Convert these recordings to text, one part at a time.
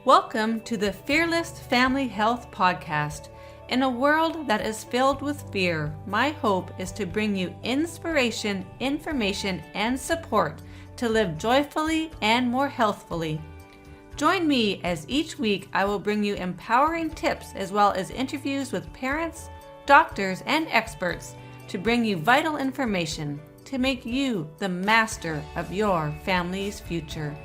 Welcome to the Fearless Family Health Podcast. In a world that is filled with fear, my hope is to bring you inspiration, information, and support to live joyfully and more healthfully. Join me as each week I will bring you empowering tips as well as interviews with parents, doctors, and experts to bring you vital information to make you the master of your family's future.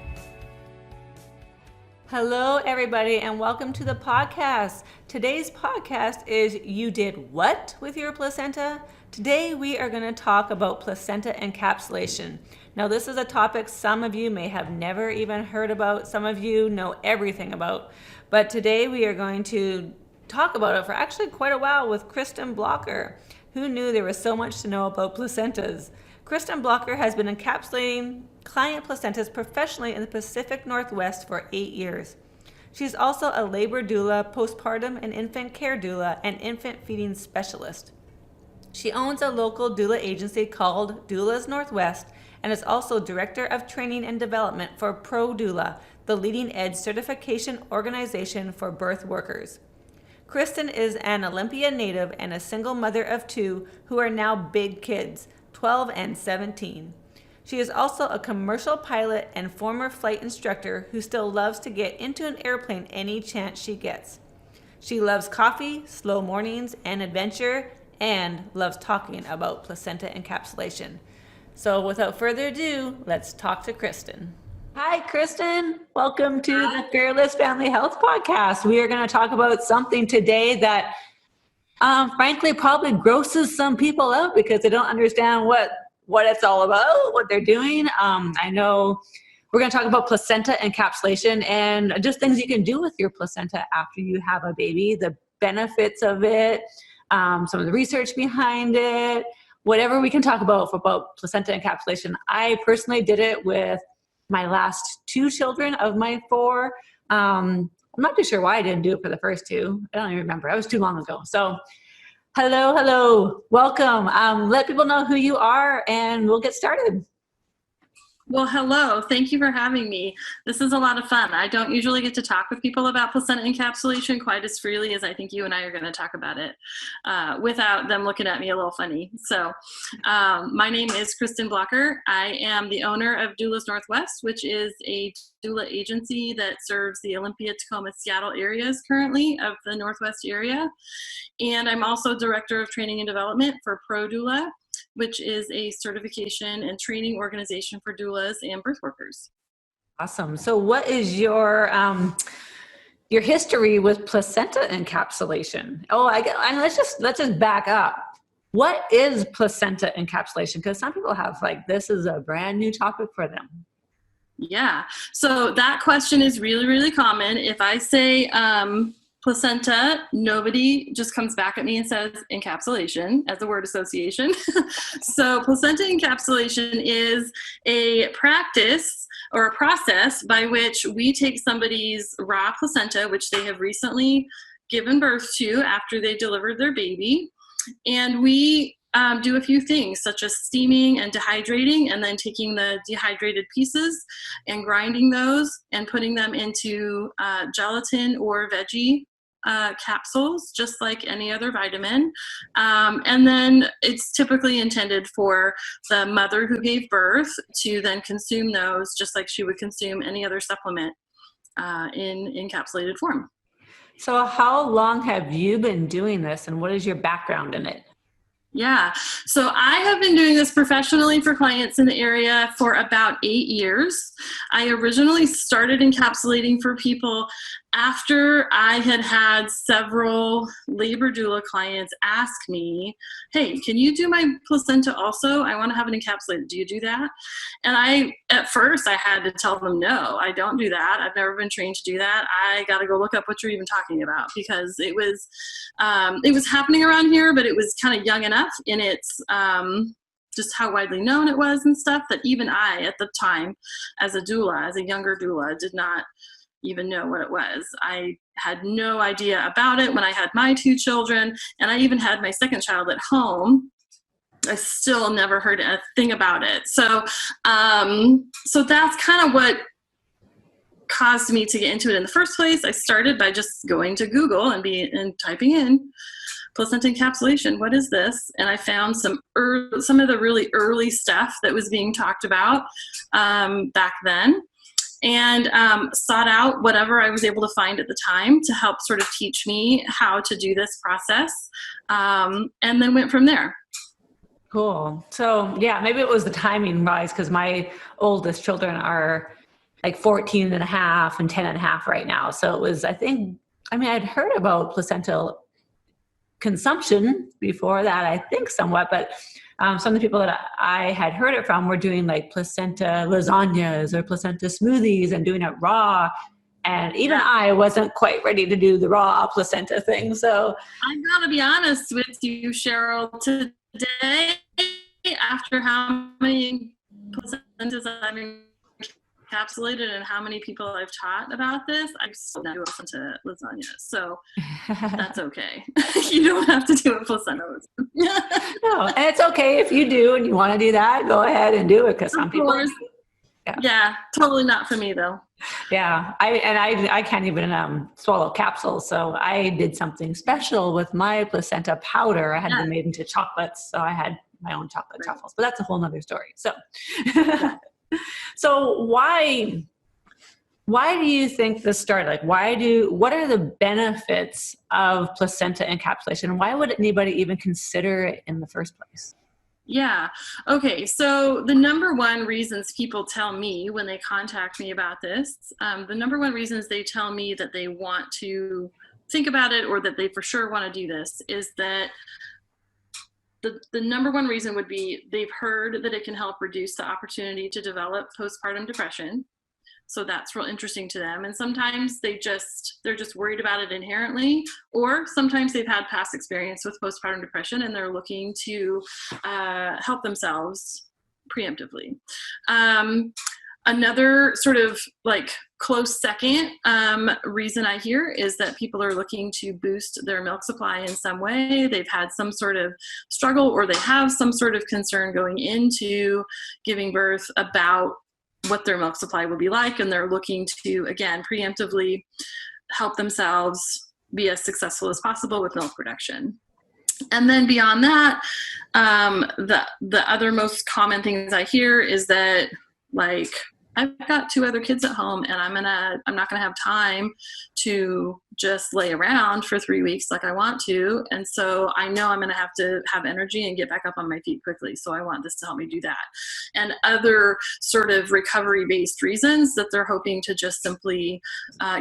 Hello, everybody, and welcome to the podcast. Today's podcast is You Did What with Your Placenta? Today, we are going to talk about placenta encapsulation. Now, this is a topic some of you may have never even heard about. Some of you know everything about. But today, we are going to talk about it for actually quite a while with Krystin Blocher. Who knew there was so much to know about placentas? Krystin Blocher has been encapsulating client placentas professionally in the Pacific Northwest for 8 years. She's also a labor doula, postpartum and infant care doula, and infant feeding specialist. She owns a local doula agency called Doulas Northwest and is also director of training and development for ProDoula, the leading edge certification organization for birth workers. Krystin is an Olympia native and a single mother of 2 who are now big kids, 12 and 17. She is also a commercial pilot and former flight instructor who still loves to get into an airplane any chance she gets. She loves coffee, slow mornings, and adventure, and loves talking about placenta encapsulation. So without further ado, let's talk to Krystin. Hi, Krystin. Welcome to the Fearless Family Health Podcast. We are going to talk about something today that frankly probably grosses some people out because they don't understand what it's all about, what they're doing. I know we're going to talk about placenta encapsulation and just things you can do with your placenta after you have a baby, the benefits of it, some of the research behind it, whatever we can talk about placenta encapsulation. I personally did it with my last 2 children of my 4. I'm not too sure why I didn't do it for the first 2. I don't even remember. That was too long ago. So hello. Welcome. Let people know who you are and we'll get started. Well, hello. Thank you for having me. This is a lot of fun. I don't usually get to talk with people about placenta encapsulation quite as freely as I think you and I are going to talk about it without them looking at me a little funny. So my name is Krystin Blocher. I am the owner of Doulas Northwest, which is a doula agency that serves the Olympia, Tacoma, Seattle areas currently of the Northwest area. And I'm also director of training and development for ProDoula, which is a certification and training organization for doulas and birth workers. Awesome. So what is your history with placenta encapsulation? Let's just back up. What is placenta encapsulation? Because some people have this is a brand new topic for them. Yeah. So that question is really, really common. If I say placenta, nobody just comes back at me and says encapsulation as a word association. So placenta encapsulation is a practice or a process by which we take somebody's raw placenta, which they have recently given birth to after they delivered their baby, and we do a few things such as steaming and dehydrating, and then taking the dehydrated pieces and grinding those and putting them into gelatin or veggie capsules, just like any other vitamin. And then it's typically intended for the mother who gave birth to then consume those just like she would consume any other supplement in encapsulated form. So how long have you been doing this and what is your background in it? Yeah, so I have been doing this professionally for clients in the area for about 8 years. I originally started encapsulating for people after I had had several labor doula clients ask me, hey, can you do my placenta also? I want to have it encapsulated. Do you do that? And at first I had to tell them, no, I don't do that. I've never been trained to do that. I got to go look up what you're even talking about, because it was happening around here, but it was kind of young enough in its just how widely known it was and stuff that even I, at the time, as a doula, as a younger doula, did not even know what it was. I had no idea about it when I had my 2 children, and I even had my second child at home. I still never heard a thing about it. So that's kind of what caused me to get into it in the first place. I started by just going to Google and typing in placenta encapsulation. What is this? And I found some of the really early stuff that was being talked about back then, and sought out whatever I was able to find at the time to help sort of teach me how to do this process, and then went from there. Cool. So yeah, maybe it was the timing wise, because my oldest children are like 14 and a half and 10 and a half right now. So it was, I'd heard about placental consumption before that, I think somewhat, but some of the people that I had heard it from were doing like placenta lasagnas or placenta smoothies and doing it raw. And even I wasn't quite ready to do the raw placenta thing. So I'm going to be honest with you, Cheryl, today, after how many placentas I've encapsulated and how many people I've taught about this, I still do a placenta lasagna. So that's okay. You don't have to do a placenta lasagna. No, and it's okay if you do and you want to do that, go ahead and do it, because some people. Yeah, totally not for me though. Yeah, I can't even swallow capsules, so I did something special with my placenta powder. I had them made into chocolates, so I had my own chocolate truffles, but that's a whole nother story. So, so why do you think this started? Like, what are the benefits of placenta encapsulation, and why would anybody even consider it in the first place? Yeah. Okay. So the number one reasons people tell me when they contact me about this, the number one reasons they tell me that they want to think about it or that they for sure want to do this is that the number one reason would be they've heard that it can help reduce the opportunity to develop postpartum depression. So that's real interesting to them. And sometimes they're just worried about it inherently, or sometimes they've had past experience with postpartum depression and they're looking to help themselves preemptively. Another sort of like close second reason I hear is that people are looking to boost their milk supply in some way. They've had some sort of struggle or they have some sort of concern going into giving birth about what their milk supply will be like, and they're looking to, again, preemptively help themselves be as successful as possible with milk production. And then beyond that, the other most common things I hear is that, like, I've got 2 other kids at home and I'm not gonna have time to just lay around for 3 weeks like I want to. And so I know I'm gonna have to have energy and get back up on my feet quickly. So I want this to help me do that. And other sort of recovery-based reasons that they're hoping to just simply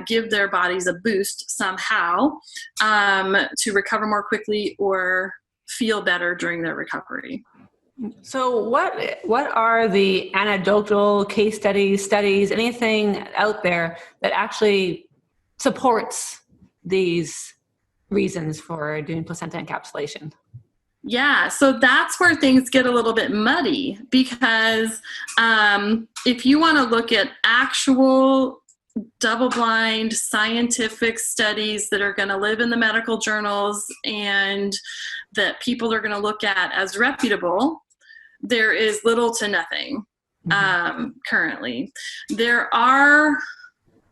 give their bodies a boost somehow to recover more quickly or feel better during their recovery. So what are the anecdotal case studies, anything out there that actually supports these reasons for doing placenta encapsulation? Yeah, so that's where things get a little bit muddy, because if you want to look at actual double-blind scientific studies that are going to live in the medical journals and that people are going to look at as reputable, there is little to nothing currently. There are,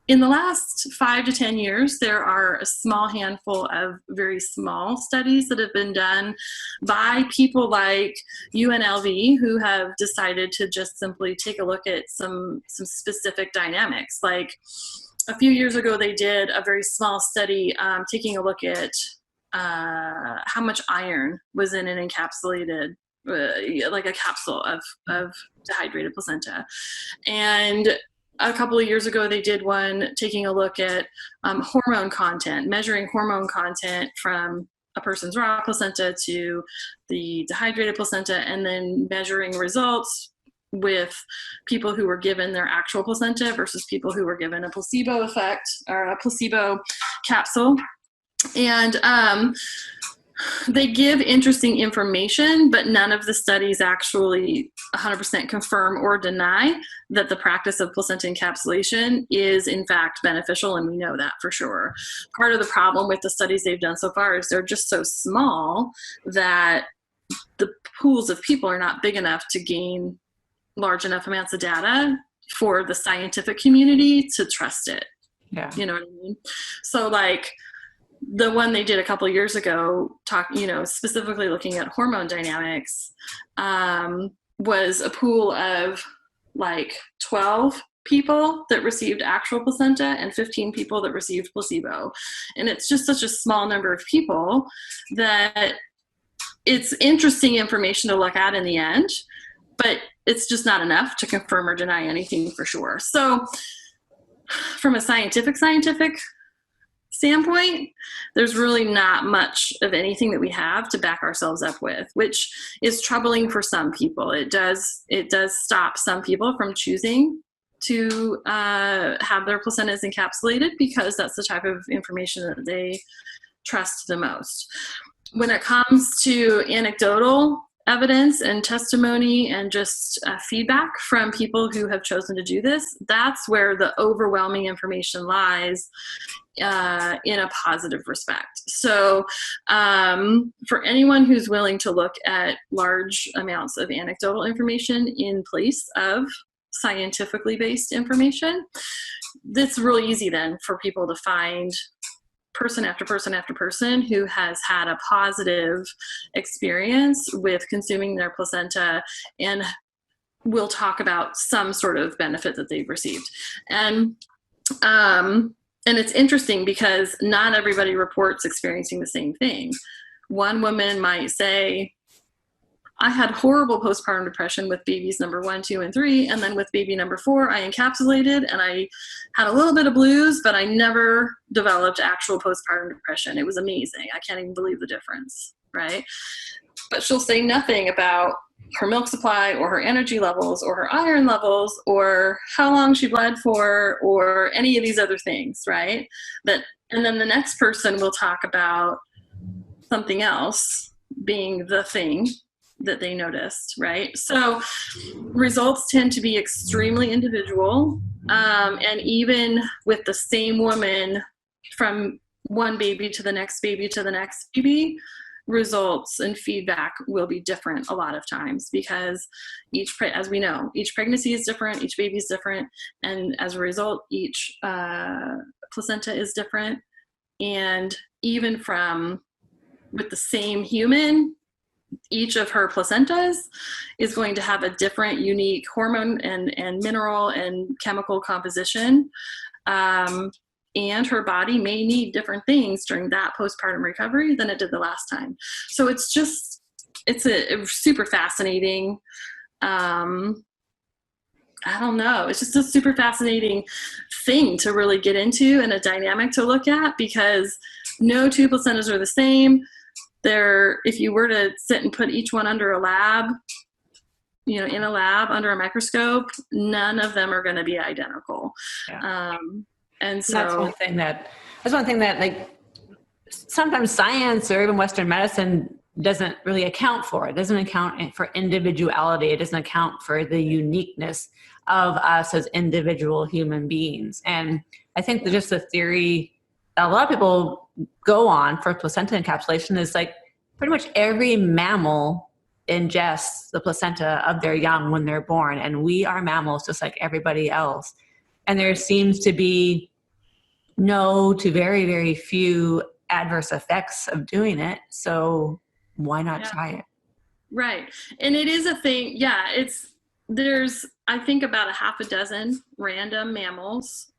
in the last 5 to 10 years, there are a small handful of very small studies that have been done by people like UNLV, who have decided to just simply take a look at some specific dynamics. Like a few years ago, they did a very small study taking a look at how much iron was in an encapsulated like a capsule of dehydrated placenta. And a couple of years ago, they did one taking a look at hormone content, measuring hormone content from a person's raw placenta to the dehydrated placenta, and then measuring results with people who were given their actual placenta versus people who were given a placebo effect or a placebo capsule. And they give interesting information, but none of the studies actually 100% confirm or deny that the practice of placenta encapsulation is in fact beneficial, and we know that for sure. Part of the problem with the studies they've done so far is they're just so small that the pools of people are not big enough to gain large enough amounts of data for the scientific community to trust it. Yeah. You know what I mean? So like the one they did a couple years ago, specifically looking at hormone dynamics, was a pool of like 12 people that received actual placenta and 15 people that received placebo. And it's just such a small number of people that it's interesting information to look at in the end, but it's just not enough to confirm or deny anything for sure. So from a scientific standpoint, there's really not much of anything that we have to back ourselves up with, which is troubling for some people. It does stop some people from choosing to have their placentas encapsulated because that's the type of information that they trust the most. When it comes to anecdotal evidence and testimony and just feedback from people who have chosen to do this, that's where the overwhelming information lies in a positive respect. So for anyone who's willing to look at large amounts of anecdotal information in place of scientifically based information, it's really easy then for people to find person after person after person who has had a positive experience with consuming their placenta and will talk about some sort of benefit that they've received. And it's interesting because not everybody reports experiencing the same thing. One woman might say, I had horrible postpartum depression with babies number 1, 2, and 3. And then with baby number 4, I encapsulated and I had a little bit of blues, but I never developed actual postpartum depression. It was amazing. I can't even believe the difference, right? But she'll say nothing about her milk supply or her energy levels or her iron levels or how long she bled for or any of these other things, right? And then the next person will talk about something else being the thing that they noticed, right? So results tend to be extremely individual. And even with the same woman from one baby to the next baby to the next baby, results and feedback will be different a lot of times because as we know, each pregnancy is different, each baby is different. And as a result, each placenta is different. And even with the same human, each of her placentas is going to have a different unique hormone and mineral and chemical composition. And her body may need different things during that postpartum recovery than it did the last time. So it's a super fascinating, I don't know, it's just a super fascinating thing to really get into and a dynamic to look at because no two placentas are the same. If you were to sit and put each one under a lab, in a lab under a microscope, none of them are going to be identical. Yeah. And so that's one thing that like sometimes science or even Western medicine doesn't really account for. It doesn't account for individuality. It doesn't account for the uniqueness of us as individual human beings. And I think that just the theory that a lot of people go on for placenta encapsulation is like pretty much every mammal ingests the placenta of their young when they're born. And we are mammals just like everybody else. And there seems to be no to very, very few adverse effects of doing it. So why not try it? Right. And it is a thing. Yeah. There's, I think, about a half a dozen random mammals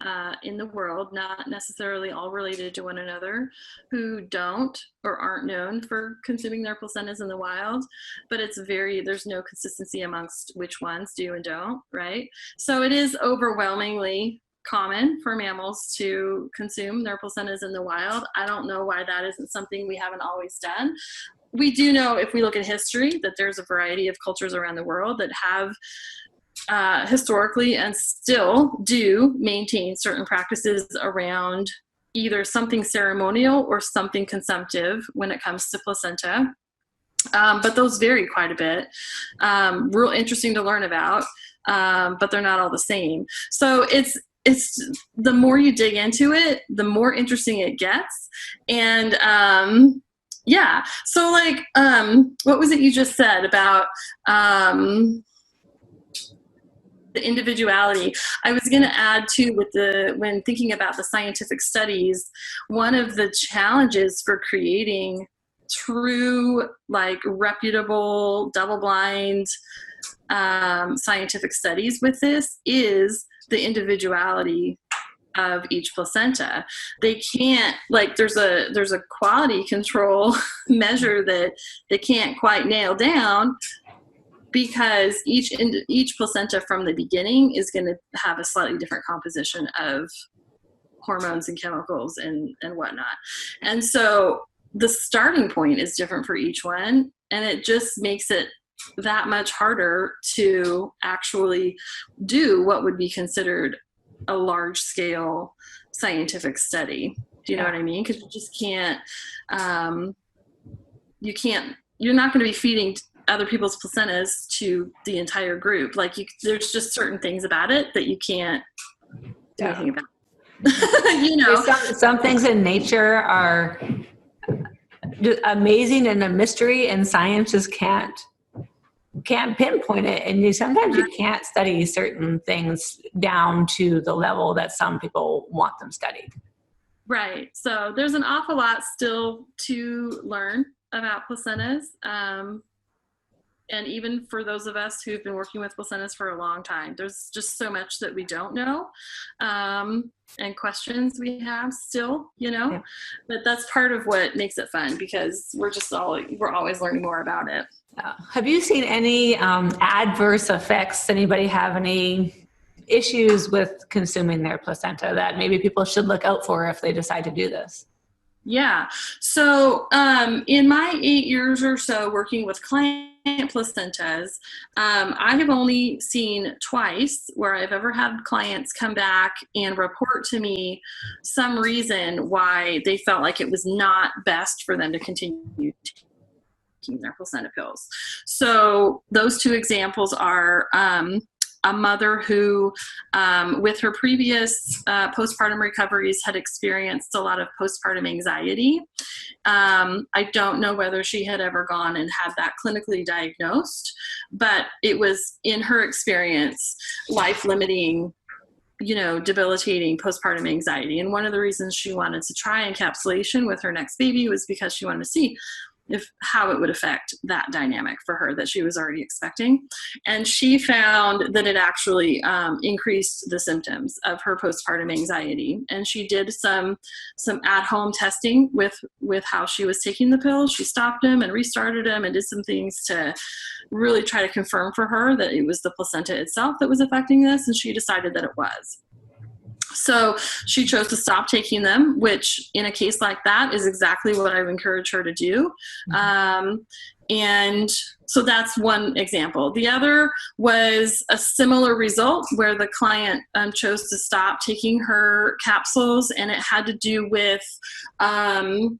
in the world, not necessarily all related to one another, who don't or aren't known for consuming their placentas in the wild, but there's no consistency amongst which ones do and don't, right? So it is overwhelmingly common for mammals to consume their placentas in the wild. I don't know why that isn't something we haven't always done. We do know, if we look at history, that there's a variety of cultures around the world that have historically and still do maintain certain practices around either something ceremonial or something consumptive when it comes to placenta. But those vary quite a bit. Real interesting to learn about, but they're not all the same. So it's the more you dig into it, the more interesting it gets. And yeah. So like, what was it you just said about the individuality. I was going to add too, when thinking about the scientific studies, one of the challenges for creating true, like, reputable, double-blind scientific studies with this is the individuality of each placenta. They can't, like, there's a quality control measure that they can't quite nail down, because each placenta from the beginning is going to have a slightly different composition of hormones and chemicals and whatnot. And so the starting point is different for each one, and it just makes it that much harder to actually do what would be considered a large scale scientific study. Do you know what I mean? Because you just can't, you're not going to be feeding other people's placentas to the entire group. Like, there's just certain things about it that you can't do anything about. You know, some things in nature are just amazing and a mystery, and science just can't pinpoint it. And sometimes you can't study certain things down to the level that some people want them studied. Right. So there's an awful lot still to learn about placentas. And even for those of us who've been working with placentas for a long time, there's just so much that we don't know, and questions we have still, you know. Yeah. But that's part of what makes it fun, because we're always learning more about it. Have you seen any adverse effects? Anybody have any issues with consuming their placenta that maybe people should look out for if they decide to do this? Yeah. So in my 8 years or so working with client placentas, I have only seen twice where I've ever had clients come back and report to me some reason why they felt like it was not best for them to continue taking their placenta pills. So those two examples are a mother who, with her previous postpartum recoveries, had experienced a lot of postpartum anxiety. I don't know whether she had ever gone and had that clinically diagnosed, but it was, in her experience, life-limiting, you know, debilitating postpartum anxiety. And one of the reasons she wanted to try encapsulation with her next baby was because she wanted to see how it would affect that dynamic for her that she was already expecting. And she found that it actually increased the symptoms of her postpartum anxiety. And she did some at-home testing with how she was taking the pills. She stopped them and restarted them and did some things to really try to confirm for her that it was the placenta itself that was affecting this. And she decided that it was. So she chose to stop taking them, which in a case like that is exactly what I would encourage her to do. And so that's one example. The other was a similar result where the client chose to stop taking her capsules, and it had to do with a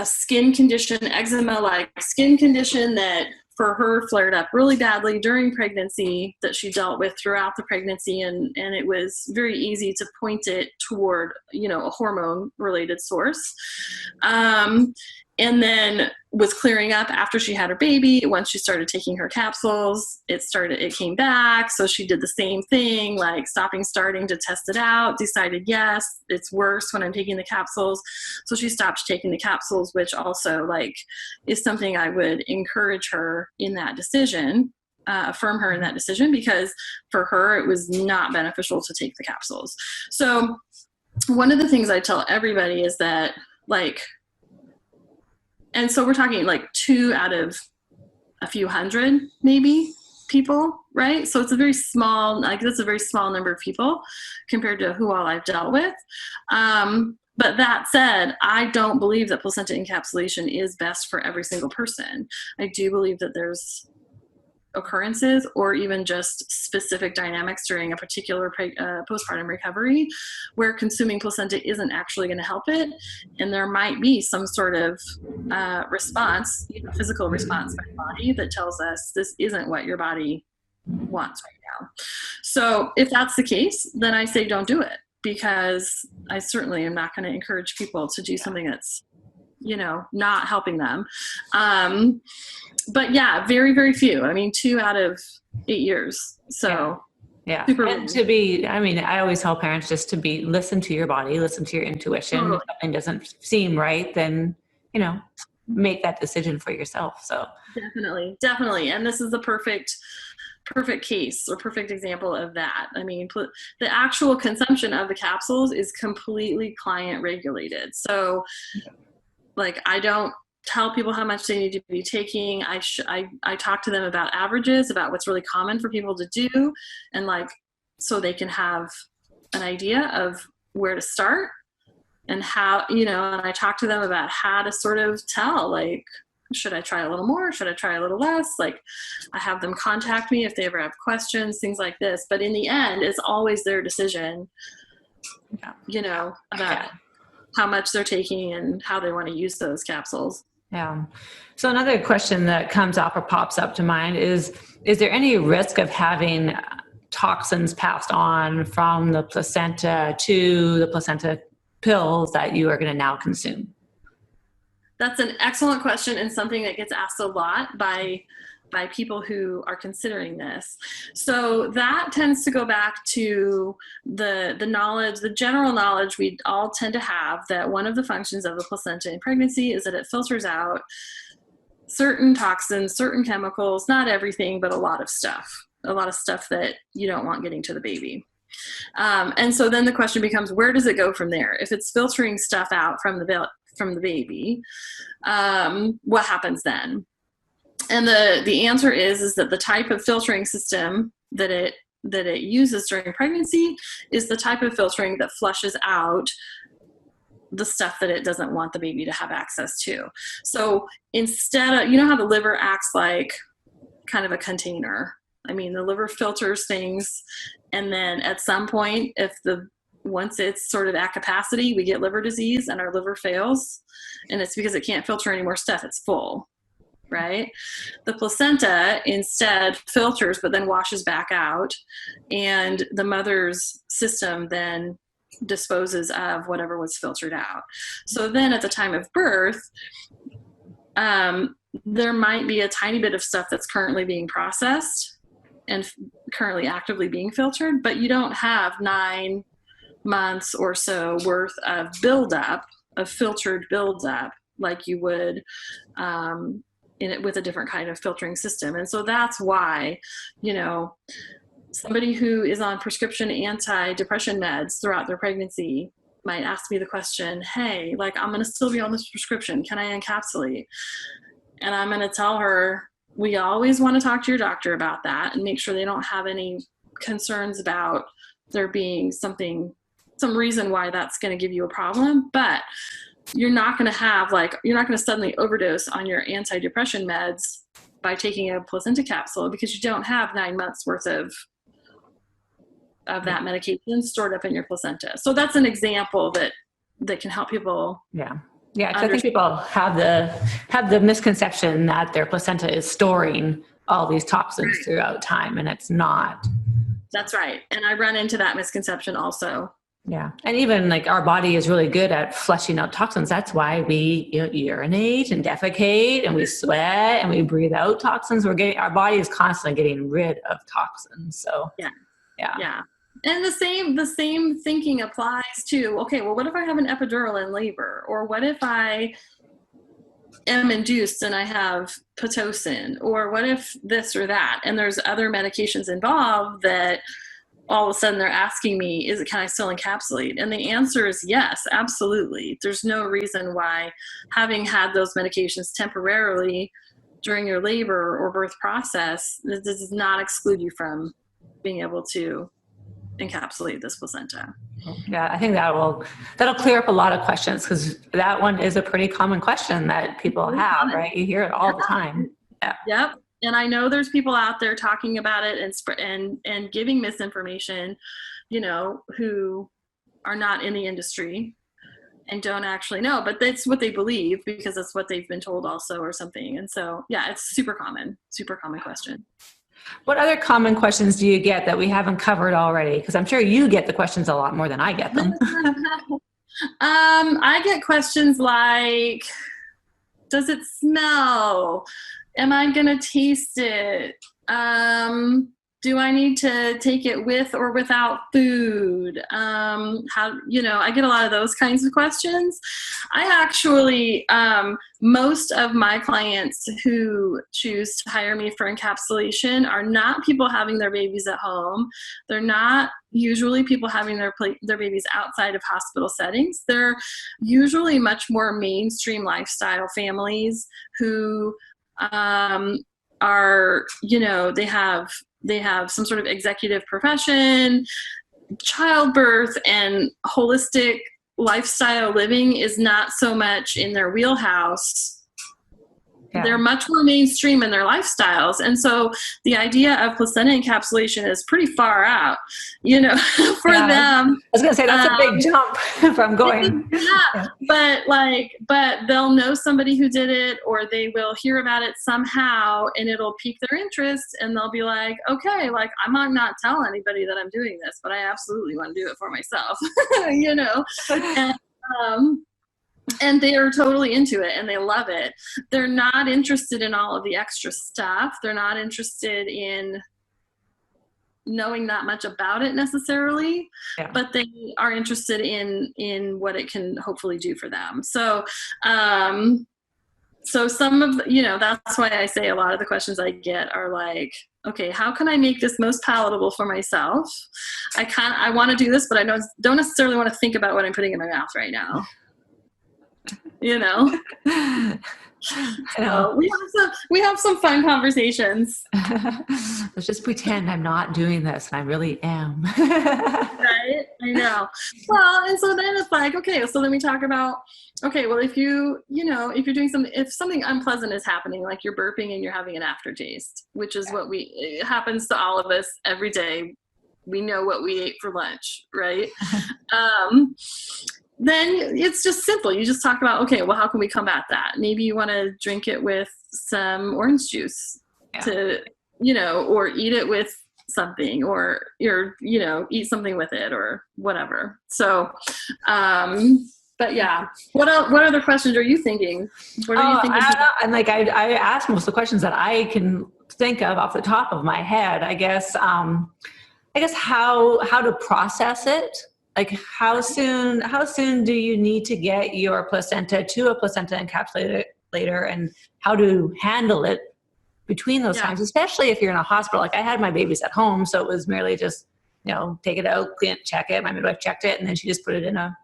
skin condition, eczema-like skin condition that for her flared up really badly during pregnancy, that she dealt with throughout the pregnancy. And it was very easy to point it toward, you know, a hormone related source. And then was clearing up after she had her baby. Once she started taking her capsules, it came back. So she did the same thing, like starting to test it out, decided, yes, it's worse when I'm taking the capsules. So she stopped taking the capsules, which also, like, is something I would encourage her in that decision, affirm her in that decision, because for her, it was not beneficial to take the capsules. So one of the things I tell everybody is that, like, and so we're talking like 2 out of a few hundred, maybe, people, right? So it's a very small, like, that's a very small number of people compared to who all I've dealt with. But that said, I don't believe that placenta encapsulation is best for every single person. I do believe that there's occurrences or even just specific dynamics during a particular postpartum recovery where consuming placenta isn't actually going to help it, and there might be some sort of response, physical response by the body that tells us this isn't what your body wants right now. So if that's the case, then I say don't do it, because I certainly am not going to encourage people to do something that's, you know, not helping them. But yeah, very, very few. I mean, 2 out of 8 years. So Yeah. Super And to be, I mean, I always tell parents just to listen to your body, listen to your intuition. totally. If something doesn't seem right, then, make that decision for yourself. So Definitely. And this is the perfect case or perfect example of that. I mean, the actual consumption of the capsules is completely client regulated. So like, I don't tell people how much they need to be taking. I talk to them about averages, about what's really common for people to do, and like, so they can have an idea of where to start and how, and I talk to them about how to sort of tell, like, should I try a little more? Should I try a little less? Like, I have them contact me if they ever have questions, things like this. But in the end, it's always their decision, about how much they're taking and how they want to use those capsules. Yeah. So another question that comes up or pops up to mind is there any risk of having toxins passed on from the placenta to the placenta pills that you are going to now consume? That's an excellent question, and something that gets asked a lot by people who are considering this. So that tends to go back to the knowledge, the general knowledge we all tend to have, that one of the functions of the placenta in pregnancy is that it filters out certain toxins, certain chemicals, not everything, but a lot of stuff that you don't want getting to the baby. And so then the question becomes, where does it go from there? If it's filtering stuff out from the baby, what happens then? And the answer is that the type of filtering system that it uses during pregnancy is the type of filtering that flushes out the stuff that it doesn't want the baby to have access to. So instead of, how the liver acts like kind of a container. I mean, the liver filters things, and then at some point, once it's sort of at capacity, we get liver disease and our liver fails, and it's because it can't filter any more stuff. It's full, right? The placenta instead filters, but then washes back out, and the mother's system then disposes of whatever was filtered out. So then at the time of birth, there might be a tiny bit of stuff that's currently being processed and currently actively being filtered, but you don't have 9 months or so worth of filtered buildup like you would with a different kind of filtering system. And so that's why, somebody who is on prescription antidepressant meds throughout their pregnancy might ask me the question, hey, like, I'm going to still be on this prescription. Can I encapsulate? And I'm going to tell her, we always want to talk to your doctor about that and make sure they don't have any concerns about there being some reason why that's going to give you a problem. But you're not going to suddenly overdose on your antidepressant meds by taking a placenta capsule, because you don't have 9 months worth of that medication stored up in your placenta. So that's an example that can help people. Yeah. Yeah, because I think people have the misconception that their placenta is storing all these toxins throughout time, and it's not. That's right. And I run into that misconception also. Yeah. And even like our body is really good at flushing out toxins. That's why we urinate and defecate and we sweat and we breathe out toxins. Our body is constantly getting rid of toxins. So yeah. And the same thinking applies to, okay, well, what if I have an epidural in labor? Or what if I am induced and I have Pitocin? Or what if this or that? And there's other medications involved that all of a sudden they're asking me, can I still encapsulate? And the answer is yes, absolutely. There's no reason why, having had those medications temporarily during your labor or birth process, this does not exclude you from being able to encapsulate this placenta. Yeah, I think that'll clear up a lot of questions, because that one is a pretty common question that people have, right? You hear it all the time. Yeah. Yep. And I know there's people out there talking about it and giving misinformation, who are not in the industry and don't actually know, but that's what they believe because that's what they've been told also or something. And so, yeah, it's super common question. What other common questions do you get that we haven't covered already? Because I'm sure you get the questions a lot more than I get them. I get questions like, does it smell? Am I going to taste it? Do I need to take it with or without food? How, I get a lot of those kinds of questions. I actually, most of my clients who choose to hire me for encapsulation are not people having their babies at home. They're not usually people having their babies outside of hospital settings. They're usually much more mainstream lifestyle families who are, they have some sort of executive profession. Childbirth and holistic lifestyle living is not so much in their wheelhouse. Yeah. They're much more mainstream in their lifestyles. And so the idea of placenta encapsulation is pretty far out, for them. I was going to say, that's a big jump from going. Yeah. But they'll know somebody who did it, or they will hear about it somehow, and it'll pique their interest, and they'll be like, okay, like I might not tell anybody that I'm doing this, but I absolutely want to do it for myself, and they are totally into it and they love it. They're not interested in all of the extra stuff. They're not interested in knowing that much about it necessarily, but they are interested in what it can hopefully do for them. So, so some of that's why I say a lot of the questions I get are like, okay, how can I make this most palatable for myself? I want to do this, but I don't necessarily want to think about what I'm putting in my mouth right now. So we have some fun conversations. Let's just pretend I'm not doing this and I really am. Right? I know. Well, and so then it's like, okay, so then we talk about, okay, well, if you're doing something, if something unpleasant is happening, like you're burping and you're having an aftertaste, which is it happens to all of us every day. We know what we ate for lunch, right? Then it's just simple. You just talk about, okay, well, how can we combat that? Maybe you want to drink it with some orange juice or eat it with something, or eat something with it or whatever. So, but yeah, what other questions are you thinking? What are you thinking? And like, I asked most of the questions that I can think of off the top of my head. I guess how to process it. Like how soon do you need to get your placenta to a placenta encapsulator, and how to handle it between those times, especially if you're in a hospital. Like I had my babies at home, so it was merely just, take it out, clean it, check it. My midwife checked it, and then she just put it in a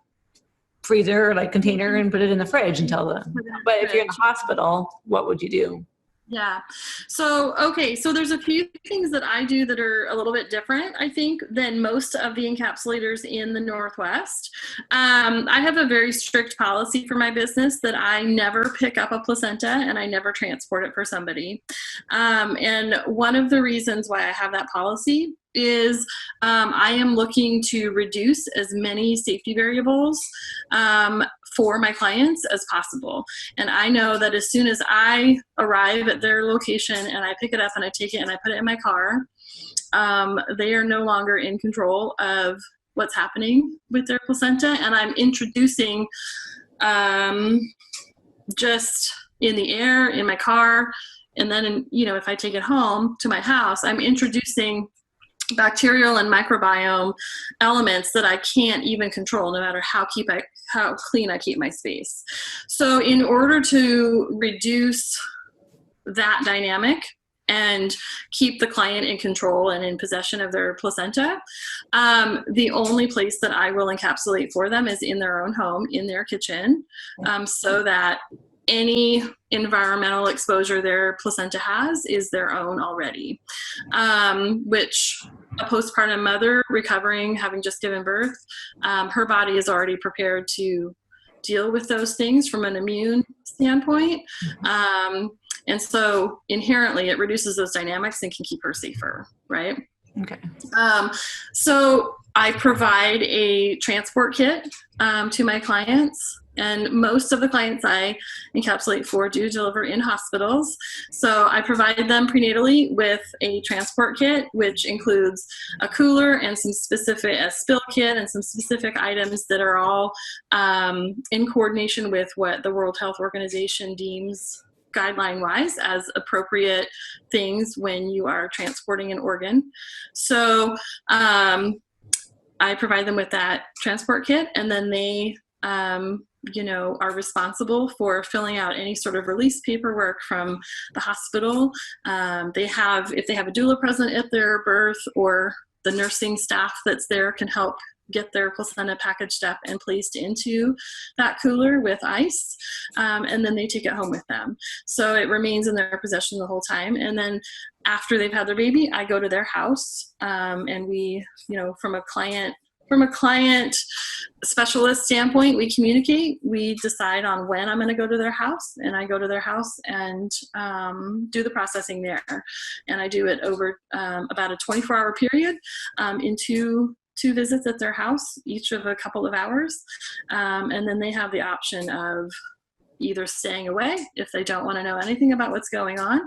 freezer container and put it in the fridge until but if you're in a hospital, what would you do? Yeah. So, okay. So there's a few things that I do that are a little bit different, I think, than most of the encapsulators in the Northwest. I have a very strict policy for my business that I never pick up a placenta and I never transport it for somebody. And one of the reasons why I have that policy is I am looking to reduce as many safety variables for my clients as possible. And I know that as soon as I arrive at their location and I pick it up and I take it and I put it in my car, they are no longer in control of what's happening with their placenta. And I'm introducing just in the air, in my car, and then, if I take it home to my house, I'm introducing bacterial and microbiome elements that I can't even control, no matter how clean I keep my space. So in order to reduce that dynamic and keep the client in control and in possession of their placenta, the only place that I will encapsulate for them is in their own home, in their kitchen, so that any environmental exposure their placenta has is their own already, which a postpartum mother recovering, having just given birth, her body is already prepared to deal with those things from an immune standpoint. And so inherently it reduces those dynamics and can keep her safer, right? Okay. So I provide a transport kit to my clients. And most of the clients I encapsulate for do deliver in hospitals. So I provide them prenatally with a transport kit, which includes a cooler and a spill kit and some specific items that are all in coordination with what the World Health Organization deems guideline wise as appropriate things when you are transporting an organ. So I provide them with that transport kit, and then they are responsible for filling out any sort of release paperwork from the hospital. If they have a doula present at their birth, or the nursing staff that's there can help get their placenta packaged up and placed into that cooler with ice, and then they take it home with them. So it remains in their possession the whole time. And then after they've had their baby, I go to their house, and we, from a client specialist standpoint, we communicate. We decide on when I'm going to go to their house, and I go to their house and do the processing there. And I do it over about a 24-hour period, in two visits at their house, each of a couple of hours. And then they have the option of either staying away if they don't want to know anything about what's going on,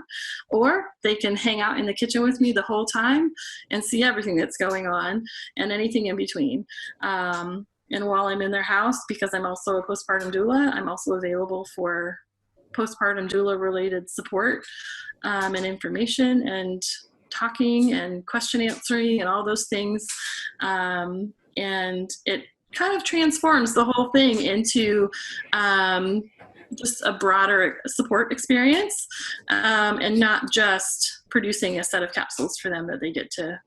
or they can hang out in the kitchen with me the whole time and see everything that's going on and anything in between. And while I'm in their house, because I'm also a postpartum doula, I'm also available for postpartum doula related support, and information and talking and question answering and all those things. And it kind of transforms the whole thing into just a broader support experience, and not just producing a set of capsules for them that they get to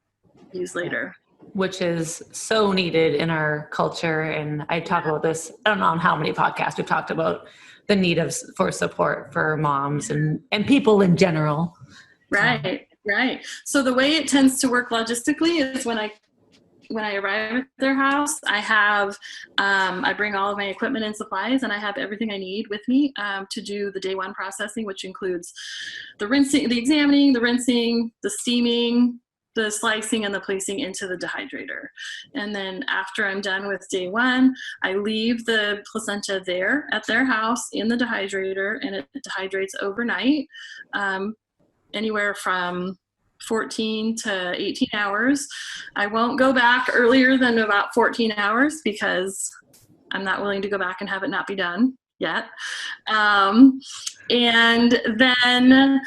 use later. Which is so needed in our culture. And I talk about this, I don't know on how many podcasts we've talked about the need for support for moms and people in general. Right. Right. So the way it tends to work logistically is when I arrive at their house, I bring all of my equipment and supplies, and I have everything I need with me to do the day one processing, which includes the rinsing, the examining, the rinsing, the steaming, the slicing, and the placing into the dehydrator. And then after I'm done with day one, I leave the placenta there at their house in the dehydrator, and it dehydrates overnight. Anywhere from 14 to 18 hours. I won't go back earlier than about 14 hours because I'm not willing to go back and have it not be done yet. And then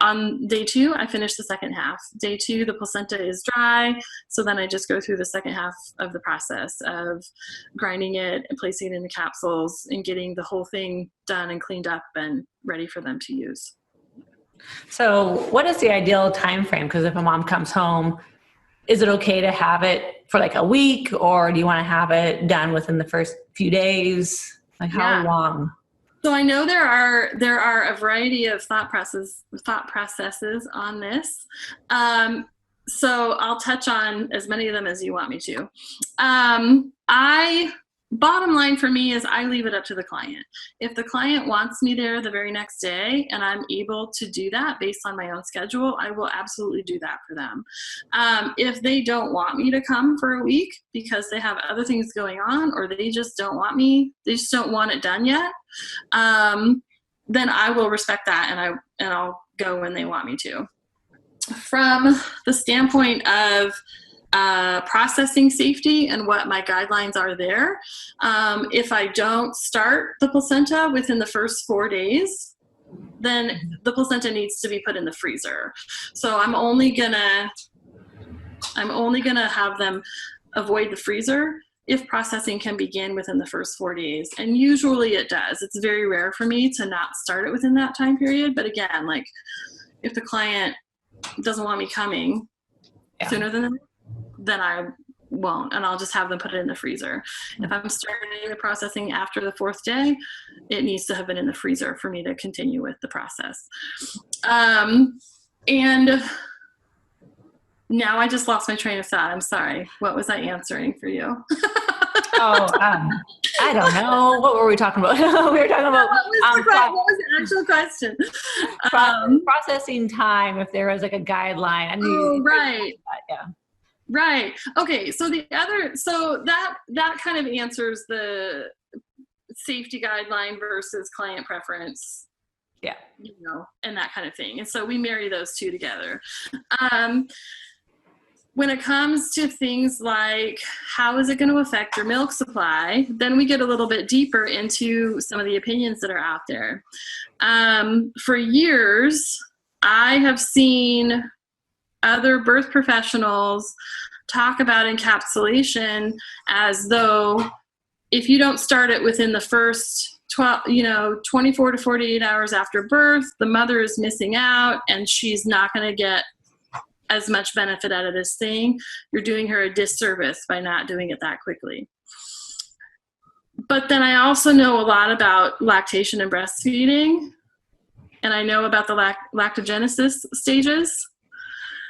on day two, I finish the second half. Day two, the placenta is dry. So then I just go through the second half of the process of grinding it and placing it in the capsules and getting the whole thing done and cleaned up and ready for them to use. So what is the ideal time frame? Because if a mom comes home, is it okay to have it for like a week, or do you want to have it done within the first few days? Like how long? So I know there are a variety of thought processes on this. So I'll touch on as many of them as you want me to. Bottom line for me is I leave it up to the client. If the client wants me there the very next day and I'm able to do that based on my own schedule, I will absolutely do that for them. If they don't want me to come for a week because they have other things going on, or they just don't want it done yet, then I will respect that and I'll go when they want me to. From the standpoint of processing safety and what my guidelines are there, if I don't start the placenta within the first 4 days, then the placenta needs to be put in the freezer. So I'm only gonna have them avoid the freezer if processing can begin within the first 4 days. And usually it does. It's very rare for me to not start it within that time period. But again, like if the client doesn't want me coming sooner than that, then I won't, and I'll just have them put it in the freezer. If I'm starting the processing after the 4th day, it needs to have been in the freezer for me to continue with the process. And now I just lost my train of thought. I'm sorry. What was I answering for you? I don't know. What were we talking about? We were talking about what was the actual question? Processing time. If there was like a guideline. Right. Yeah. Right. Okay. So that kind of answers the safety guideline versus client preference. Yeah. And that kind of thing. And so we marry those two together. when it comes to things like how is it going to affect your milk supply, then we get a little bit deeper into some of the opinions that are out there. For years, I have seen other birth professionals talk about encapsulation as though if you don't start it within the first 24 to 48 hours after birth, the mother is missing out and she's not going to get as much benefit out of this thing. You're doing her a disservice by not doing it that quickly. But then I also know a lot about lactation and breastfeeding, and I know about the lactogenesis stages.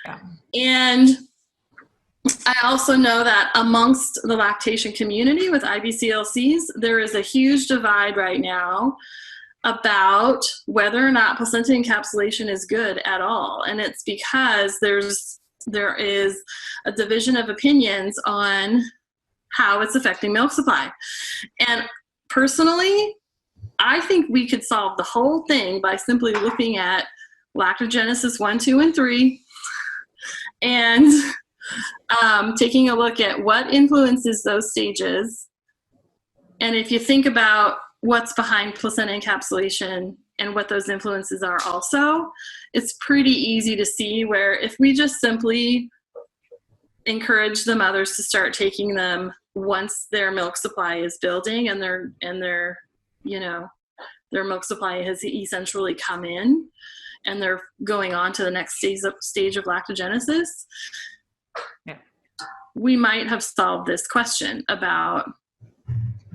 Yeah. And I also know that amongst the lactation community with IBCLCs, there is a huge divide right now about whether or not placenta encapsulation is good at all. And it's because there is a division of opinions on how it's affecting milk supply. And personally, I think we could solve the whole thing by simply looking at lactogenesis 1, 2, and 3 and taking a look at what influences those stages. And if you think about what's behind placenta encapsulation and what those influences are also, it's pretty easy to see where if we just simply encourage the mothers to start taking them once their milk supply is building and their milk supply has essentially come in and they're going on to the next stage of lactogenesis, yeah, we might have solved this question about,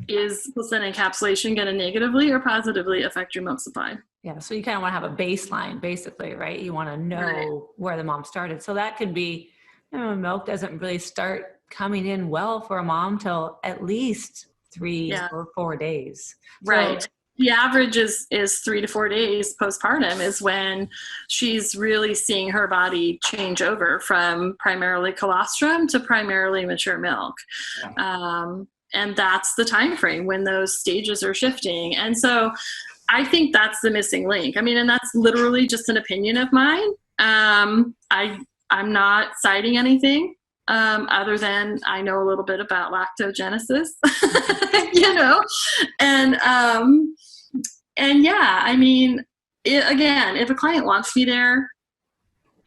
is placenta encapsulation going to negatively or positively affect your milk supply? Yeah, so you kind of want to have a baseline, basically, right? You want to know where the mom started. So that could be, milk doesn't really start coming in well for a mom till at least 3 or 4 days. Right. So, the average is 3 to 4 days postpartum is when she's really seeing her body change over from primarily colostrum to primarily mature milk. And that's the time frame when those stages are shifting. And so I think that's the missing link. I mean, and that's literally just an opinion of mine. I'm not citing anything other than I know a little bit about lactogenesis, and yeah, I mean, again, if a client wants me there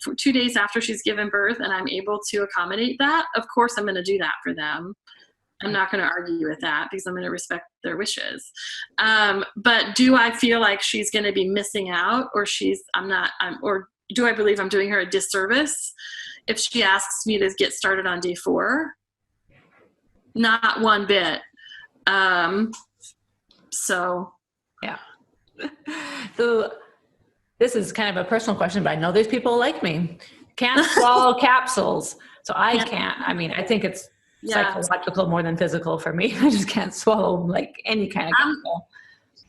for 2 days after she's given birth and I'm able to accommodate that, of course I'm going to do that for them. I'm not going to argue with that because I'm going to respect their wishes. But do I feel like she's going to be missing out, or or do I believe I'm doing her a disservice if she asks me to get started on day 4? Not one bit. So yeah. So this is kind of a personal question, but I know there's people like me can't swallow capsules. So I can't. I mean, I think it's psychological more than physical for me. I just can't swallow like any kind of capsule.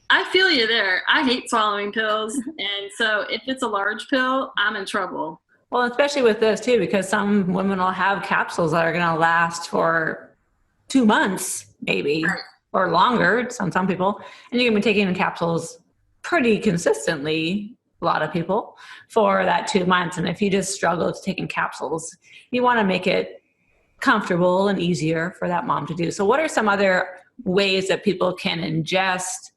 I feel you there. I hate swallowing pills. And so if it's a large pill, I'm in trouble. Well, especially with this too, because some women will have capsules that are going to last for 2 months, maybe, or longer, some people. And you're going to be taking the capsules pretty consistently, a lot of people, for that 2 months. And if you just struggle to taking capsules, you want to make it comfortable and easier for that mom to do. So what are some other ways that people can ingest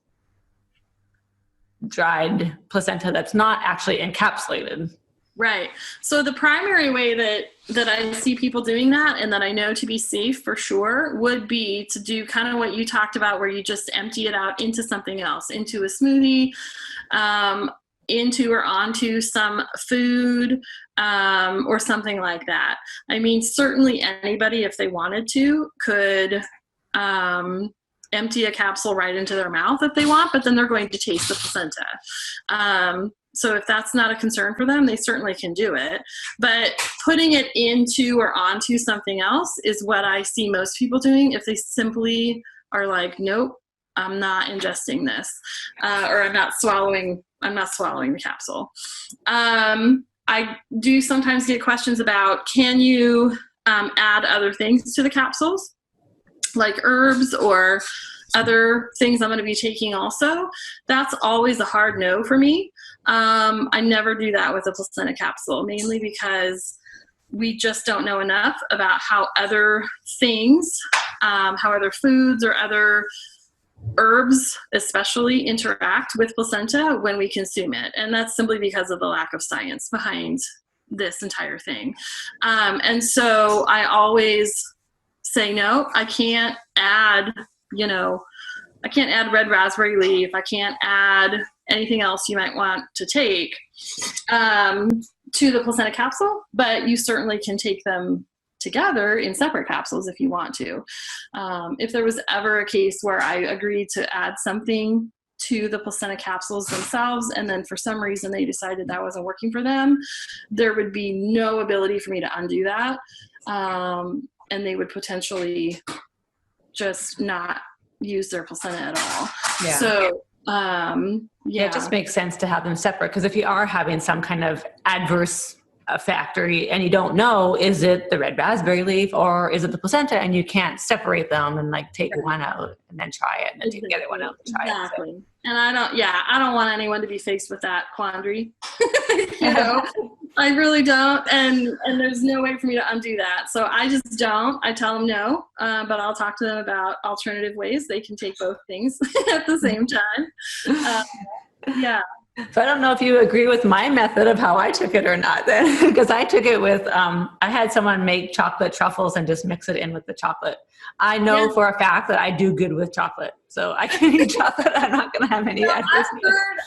dried placenta that's not actually encapsulated? Right. So the primary way that I see people doing that, and that I know to be safe for sure, would be to do kind of what you talked about, where you just empty it out into something else, into a smoothie, into or onto some food, or something like that. I mean, certainly anybody, if they wanted to, could empty a capsule right into their mouth if they want, but then they're going to taste the placenta. So if that's not a concern for them, they certainly can do it. But putting it into or onto something else is what I see most people doing if they simply are like, nope, I'm not ingesting this, or I'm not swallowing the capsule. I do sometimes get questions about, can you add other things to the capsules, like herbs or other things I'm going to be taking also? That's always a hard no for me. I never do that with a placenta capsule, mainly because we just don't know enough about how other things, how other foods or other herbs especially interact with placenta when we consume it. And that's simply because of the lack of science behind this entire thing. And so I always say, no, I can't add, I can't add red raspberry leaf. I can't add anything else you might want to take to the placenta capsule, but you certainly can take them together in separate capsules if you want to. If there was ever a case where I agreed to add something to the placenta capsules themselves, and then for some reason they decided that wasn't working for them, there would be no ability for me to undo that. And they would potentially just not use their placenta at all. Yeah. So, it just makes sense to have them separate, because if you are having some kind of adverse effect and you don't know, is it the red raspberry leaf or is it the placenta, and you can't separate them and like take one out and then try it and then take the other one out and try it. So. And I don't want anyone to be faced with that quandary. I really don't. And there's no way for me to undo that. So I just don't. I tell them no, but I'll talk to them about alternative ways they can take both things at the same time. Yeah. So I don't know if you agree with my method of how I took it or not, then, because I took it with, I had someone make chocolate truffles and just mix it in with the chocolate. I know for a fact that I do good with chocolate, so I can eat chocolate. I'm not going to have any adverse.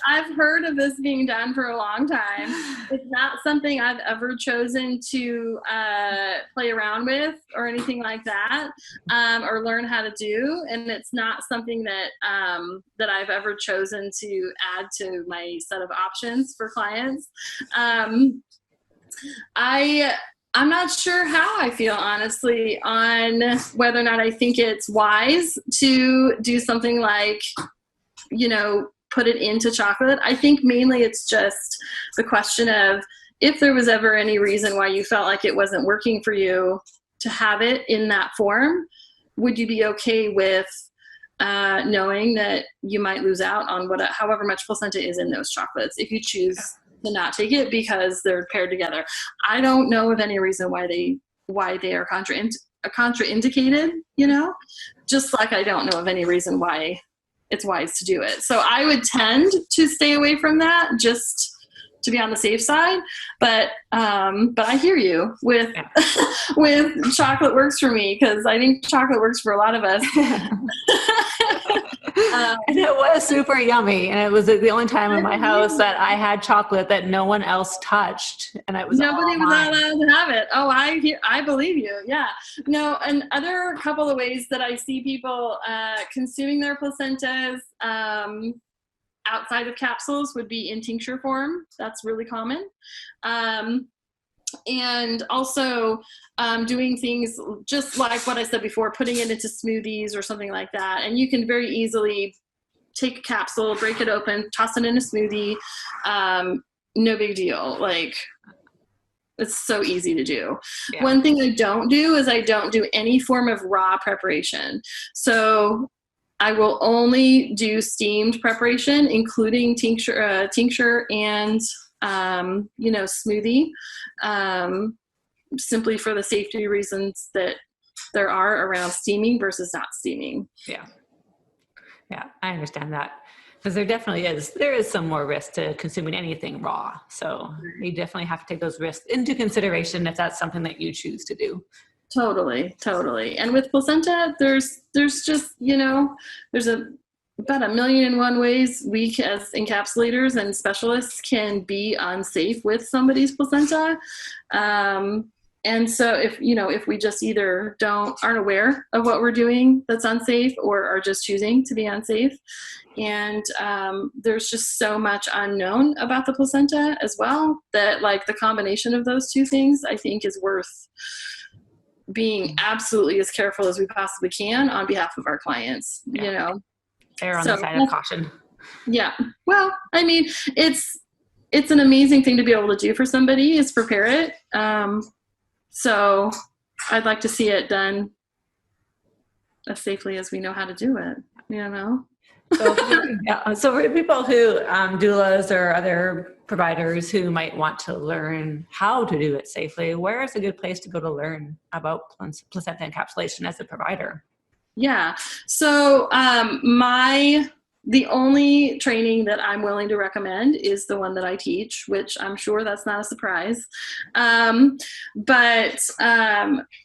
I've heard of this being done for a long time. It's not something I've ever chosen to play around with or anything like that, or learn how to do. And it's not something that that I've ever chosen to add to my set of options for clients. I'm not sure how I feel, honestly, on whether or not I think it's wise to do something like, put it into chocolate. I think mainly it's just the question of, if there was ever any reason why you felt like it wasn't working for you to have it in that form, would you be okay with knowing that you might lose out on however much placenta is in those chocolates if you choose to not take it because they're paired together? I don't know of any reason why they are contraindicated, just like I don't know of any reason why it's wise to do it. So I would tend to stay away from that just to be on the safe side. But I hear you with with chocolate works for me, because I think chocolate works for a lot of us. And it was super yummy, and it was the only time in my house that I had chocolate that no one else touched, and it was nobody was allowed to have it. Oh, I believe you. Yeah. No, and other couple of ways that I see people consuming their placentas outside of capsules would be in tincture form. That's really common. And also doing things just like what I said before, putting it into smoothies or something like that. And you can very easily take a capsule, break it open, toss it in a smoothie. No big deal. Like, it's so easy to do. Yeah. One thing I don't do is I don't do any form of raw preparation. So I will only do steamed preparation, including tincture and smoothie, simply for the safety reasons that there are around steaming versus not steaming. Yeah, I understand that, because there is some more risk to consuming anything raw. So you definitely have to take those risks into consideration if that's something that you choose to do. Totally. And with placenta, there's just, there's about 1,000,001 ways we as encapsulators and specialists can be unsafe with somebody's placenta. And so if we just either aren't aware of what we're doing that's unsafe, or are just choosing to be unsafe. And there's just so much unknown about the placenta as well, that like the combination of those two things, I think, is worth being absolutely as careful as we possibly can on behalf of our clients. Err on the side of caution. Yeah. Well, I mean, it's an amazing thing to be able to do for somebody, is prepare it. So I'd like to see it done as safely as we know how to do it, So for people who, doulas or other providers who might want to learn how to do it safely, where is a good place to go to learn about placenta encapsulation as a provider? Yeah. So the only training that I'm willing to recommend is the one that I teach, which I'm sure that's not a surprise. But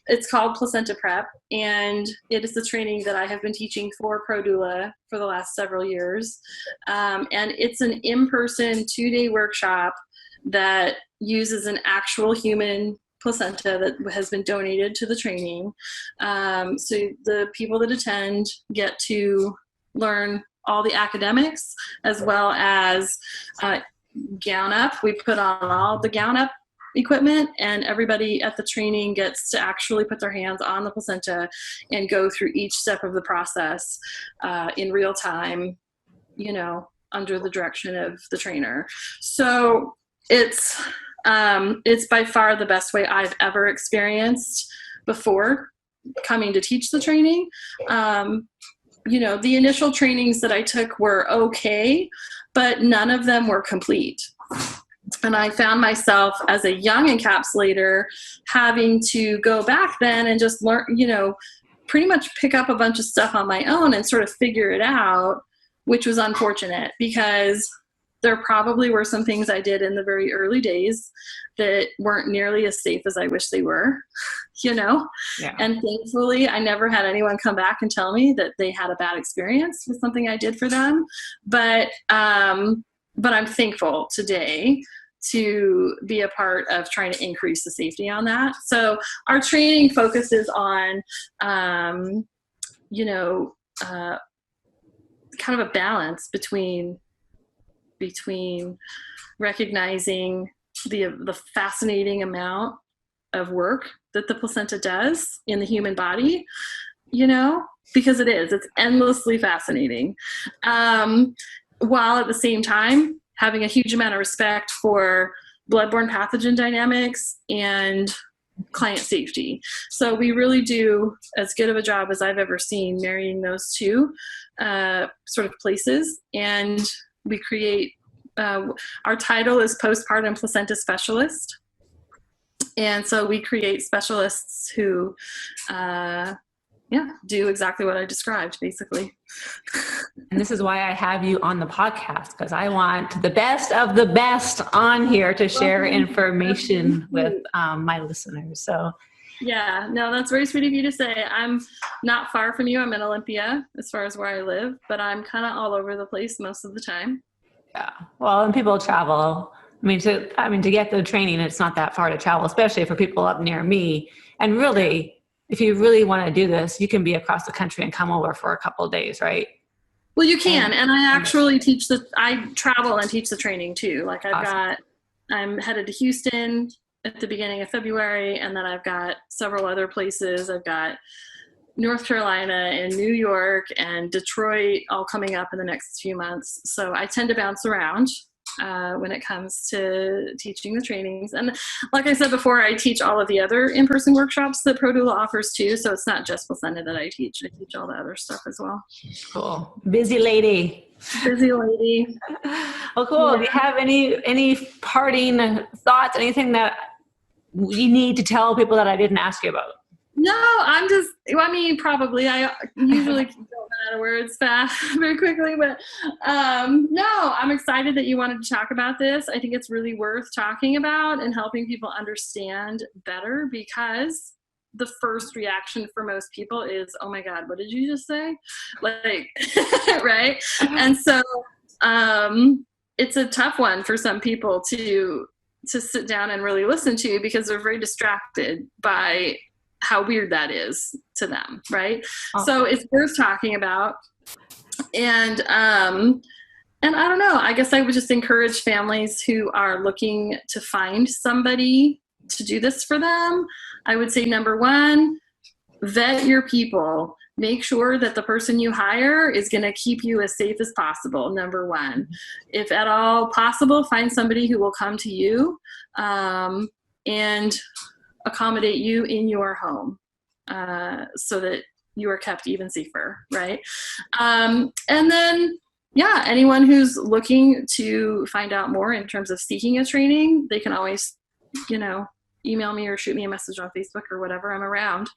it's called Placenta Prep, and it is the training that I have been teaching for ProDoula for the last several years. And it's an in-person 2-day workshop that uses an actual human placenta that has been donated to the training. So the people that attend get to learn all the academics as well as gown up. We put on all the gown up equipment, and everybody at the training gets to actually put their hands on the placenta and go through each step of the process in real time, under the direction of the trainer. So it's by far the best way I've ever experienced before coming to teach the training. The initial trainings that I took were okay, but none of them were complete. And I found myself as a young encapsulator having to go back then and just learn, pretty much pick up a bunch of stuff on my own and sort of figure it out, which was unfortunate because there probably were some things I did in the very early days that weren't nearly as safe as I wish they were, Yeah. And thankfully, I never had anyone come back and tell me that they had a bad experience with something I did for them. But I'm thankful today to be a part of trying to increase the safety on that. So our training focuses on, kind of a balance between recognizing the fascinating amount of work that the placenta does in the human body, because it's endlessly fascinating. While at the same time having a huge amount of respect for bloodborne pathogen dynamics and client safety. So we really do as good of a job as I've ever seen marrying those two sort of places. And we create, our title is Postpartum Placenta Specialist. And so we create specialists who, do exactly what I described, basically. And this is why I have you on the podcast, because I want the best of the best on here to share information with my listeners. So yeah, no, that's very sweet of you to say. I'm not far from you. I'm in Olympia as far as where I live, but I'm kind of all over the place most of the time. Yeah. Well, and people travel. To get the training, it's not that far to travel, especially for people up near me. And really, if you really want to do this, you can be across the country and come over for a couple of days, right? Well, you can. And I actually I travel and teach the training too. Like I'm headed to Houston at the beginning of February, and then I've got several other places. I've got North Carolina and New York and Detroit all coming up in the next few months. So I tend to bounce around when it comes to teaching the trainings. And like I said before, I teach all of the other in-person workshops that ProDoula offers too. So it's not just placenta that I teach all the other stuff as well. Cool. Busy lady. Well, cool. Yeah. Do you have any parting thoughts, anything that you need to tell people that I didn't ask you about? No, probably. I usually don't run out of words fast, very quickly, but no, I'm excited that you wanted to talk about this. I think it's really worth talking about and helping people understand better, because the first reaction for most people is, oh my God, what did you just say? Like, right? And so it's a tough one for some people to sit down and really listen to, because they're very distracted by how weird that is to them, right? Oh. So it's worth talking about. And I don't know, I guess I would just encourage families who are looking to find somebody to do this for them. I would say, number one, vet your people. Make sure that the person you hire is going to keep you as safe as possible, number one. If at all possible, find somebody who will come to you and accommodate you in your home, so that you are kept even safer, right? And then, yeah, anyone who's looking to find out more in terms of seeking a training, they can always, email me or shoot me a message on Facebook or whatever. I'm around.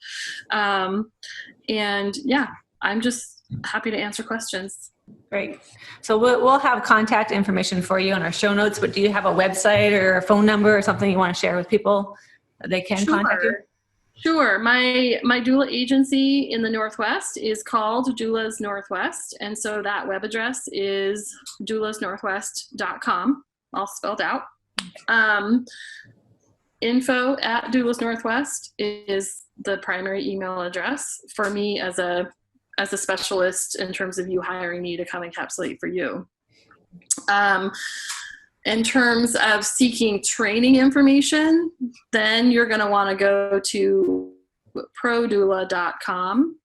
And yeah, I'm just happy to answer questions. Great. So we'll have contact information for you on our show notes, but do you have a website or a phone number or something you want to share with people that they can contact you? Sure. My doula agency in the Northwest is called Doulas Northwest. And so that web address is doulasnorthwest.com, all spelled out. Info@Doulas Northwest is the primary email address for me as a specialist in terms of you hiring me to come encapsulate for you. In terms of seeking training information, then you're going to want to go to ProDoula.com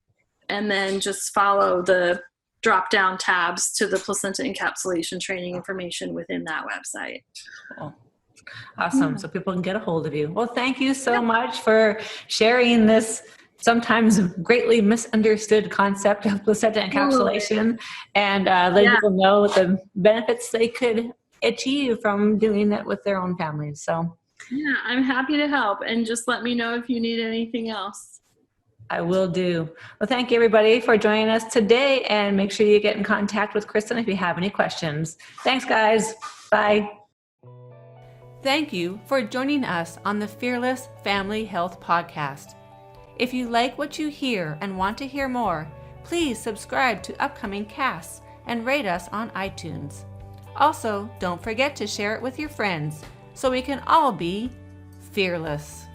and then just follow the drop-down tabs to the placenta encapsulation training information within that website. Cool. Awesome. So people can get a hold of you. Well, thank you so much for sharing this sometimes greatly misunderstood concept of placenta encapsulation and letting people know the benefits they could achieve from doing it with their own families. So yeah, I'm happy to help, and just let me know if you need anything else. I will do. Well, thank you everybody for joining us today, and make sure you get in contact with Kristen if you have any questions. Thanks guys. Bye. Thank you for joining us on the Fearless Family Health Podcast. If you like what you hear and want to hear more, please subscribe to upcoming casts and rate us on iTunes. Also, don't forget to share it with your friends so we can all be fearless.